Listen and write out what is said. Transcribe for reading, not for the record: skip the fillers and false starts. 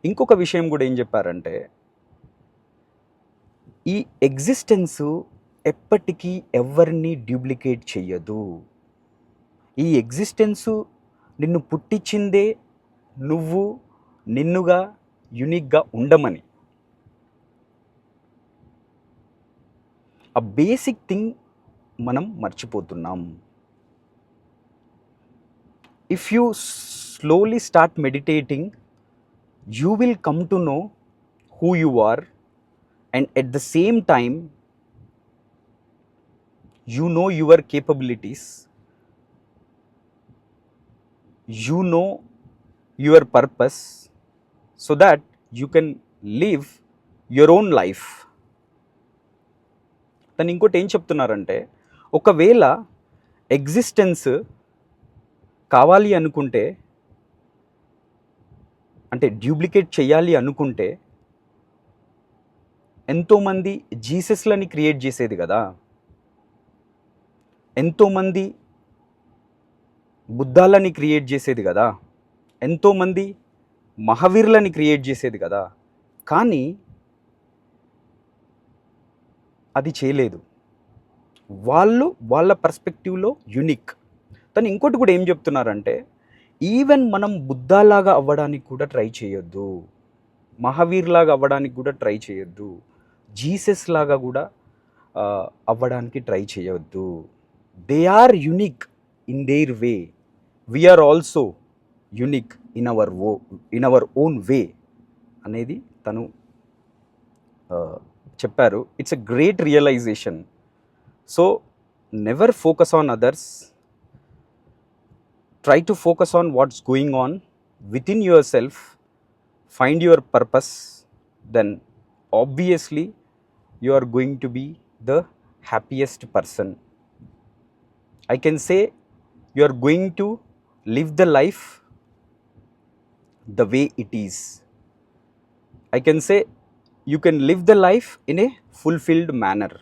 ఇంకొక విషయం కూడా ఏం చెప్పారంటే, ఈ ఎగ్జిస్టెన్సు ఎప్పటికీ ఎవరిని డ్యూప్లికేట్ చెయ్యదు. ఈ ఎగ్జిస్టెన్సు నిన్ను పుట్టించిందే నువ్వు నిన్నుగా యునిక్గా ఉండమని. ఆ బేసిక్ థింగ్ మనం మర్చిపోతున్నాం. If you slowly start meditating, you will come to know who you are, and at the same time you know your capabilities, you know your purpose, so that you can live your own life. తను ఇంకోటి ఏం చెప్తున్నారంటే, ఒకవేళ existence కావాలి అనుకుంటే, అంటే duplicate చేయాలి అనుకుంటే, ఎంతోమంది జీసస్లని క్రియేట్ చేసేది కదా, ఎంతోమంది బుద్ధాలని క్రియేట్ చేసేది కదా, ఎంతోమంది మహావీరులని క్రియేట్ చేసేది కదా, కానీ అది చేయలేదు. వాళ్ళు వాళ్ళ పర్స్పెక్టివ్లో యునిక్. తను ఇంకోటి కూడా ఏం చెప్తున్నారంటే, ఈవెన్ మనం బుద్ధాలాగా అవ్వడానికి కూడా ట్రై చేయొద్దు, మహావీర్ లాగా అవ్వడానికి కూడా ట్రై చేయొద్దు, జీసస్ లాగా కూడా అవ్వడానికి ట్రై చేయొద్దు. They are unique in their way, we are also unique in our own way అనేది తను చెప్పారు. It's a great realization. So never focus on others, try to focus on what's going on within yourself, find your purpose, then obviously you are going to be the happiest person. I can say you are going to live the life the way it is. I can say you can live the life in a fulfilled manner.